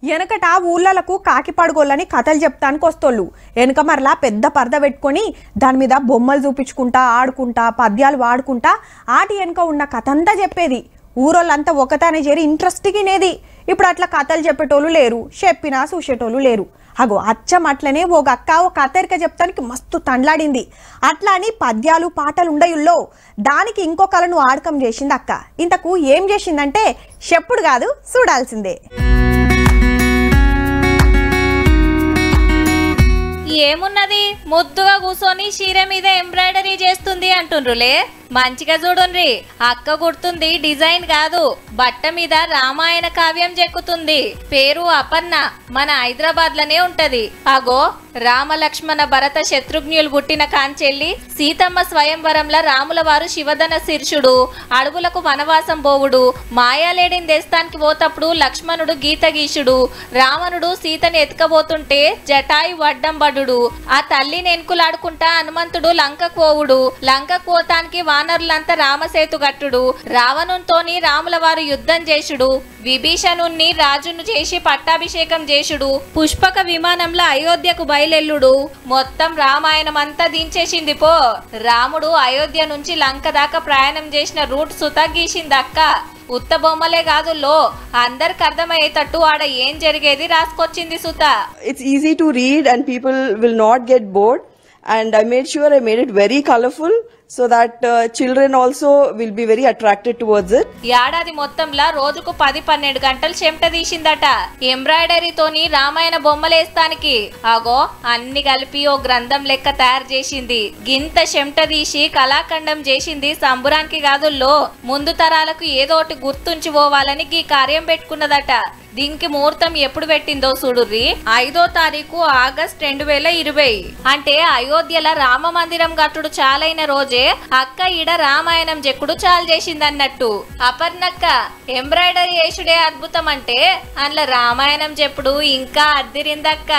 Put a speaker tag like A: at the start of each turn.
A: వెనకట ఊళ్ళలకు కాకి పడుగోళ్ళని కథలు చెప్తానికి వస్తోళ్ళు. వెనక మరలా పెద్ద పరద పెట్టుకొని దాని మీద బొమ్మలు చూపించుకుంటా ఆడుకుంటా పద్యాలు వాడుకుంటా ఆటి వెనక ఉన్న కథ అంతా చెప్పేది. ఊరోళ్ళంతా ఒకతానే చేరి ఇంట్రెస్ట్గా వినేది. ఇప్పుడు అట్లా కథలు చెప్పేటోళ్ళు లేరు, చెప్పినా చూసేటోళ్ళు లేరు. అగో అచ్చం అట్లనే ఓ అక్క ఓ కథరిక చెప్తానికి మస్తు తండ్లాడింది. అట్లా అని పద్యాలు పాటలు ఉండయుల్లో దానికి ఇంకో కళను ఆడకం చేసింది అక్క. ఇంతకు ఏం చేసిందంటే చెప్పుడు కాదు, చూడాల్సిందే.
B: ఏమున్నది, ముద్దుగా కూసోని చీర మీద ఎంబ్రాయిడరీ చేస్తుంది అంటుండ్రులే. మంచిగా చూడుండ్రి, అక్క గుర్తుంది డిజైన్ కాదు, బట్ట మీద రామాయణ కావ్యం చెక్కుతుంది. పేరు అపర్ణ, మన హైదరాబాద్ లోనే ఉంటది. అగో రామ లక్ష్మణ భరత శత్రుఘ్నులు పుట్టిన కాంచెల్లి సీతమ్మ స్వయంవరంలో రాముల వారు శివధన శీర్షుడు అడవులకు వనవాసం పోవుడు, మాయాలేడిని దేశానికి పోతప్పుడు లక్ష్మణుడు గీత గీషుడు, రావణుడు సీతని ఎత్తుకబోతుంటే జటాయి వడ్డంబడు, ఆ తల్లిని ఎన్కులాడుకుంటా హనుమంతుడు లంకకు పోవుడు, లంకకు పోతానికి వానరులంతా రామసేతు గట్టుడు, రావణునితోని రాముల వారు యుద్ధం చేసుడు, విభీషణుణ్ణి రాజును చేసి పట్టాభిషేకం చేసుడు, పుష్పక విమానంలో అయోధ్యకు బయలెల్లుడు, మొత్తం రామాయణం అంతా దించేసింది పో. రాముడు అయోధ్య నుంచి లంక దాకా ప్రయాణం చేసిన రూట్ సుత గీసింది అక్క. ఉత్త బొమ్మలే కాదు లో అందరికి అర్థమయ్యేటట్టు ఆడ ఏం జరిగేది రాసుకొచ్చింది సుత.
C: It's easy to read and people will not get bored, and I made sure I made it very colorful so that children also will be very attracted towards it.
B: ఏడాది మొత్తంలో రోజుకు 10-12 గంటలు చెమట తీసిందట ఎంబ్రాయిడరీతోని రామాయణ బొమ్మలేస్తానికి. అగో అన్ని కలిపి ఓ గ్రంథం లెక్క తయారు చేసింది. గింత చెమట తీసి కళాఖండం చేసింది సంబురానికి కాదుల్లో, ముందు తరాలకు ఏదోటి గుర్తుంచి పోవాలని ఈ కార్యం పెట్టుకున్నదట. దీనికి ముహూర్తం ఎప్పుడు పెట్టిందో చూడుర్రి, 5వ తారీఖు ఆగస్ట్ 2020. అంటే అయోధ్యల రామ మందిరం కట్టుడు చాలైన రోజే అక్క ఈడ రామాయణం చెక్కుడు చాలు చేసిందన్నట్టు. అపర్ణక్క ఎంబ్రాయిడరీ వేసుడే అద్భుతం అంటే అందులో రామాయణం చెప్పుడు ఇంకా అద్దిరిందక్క.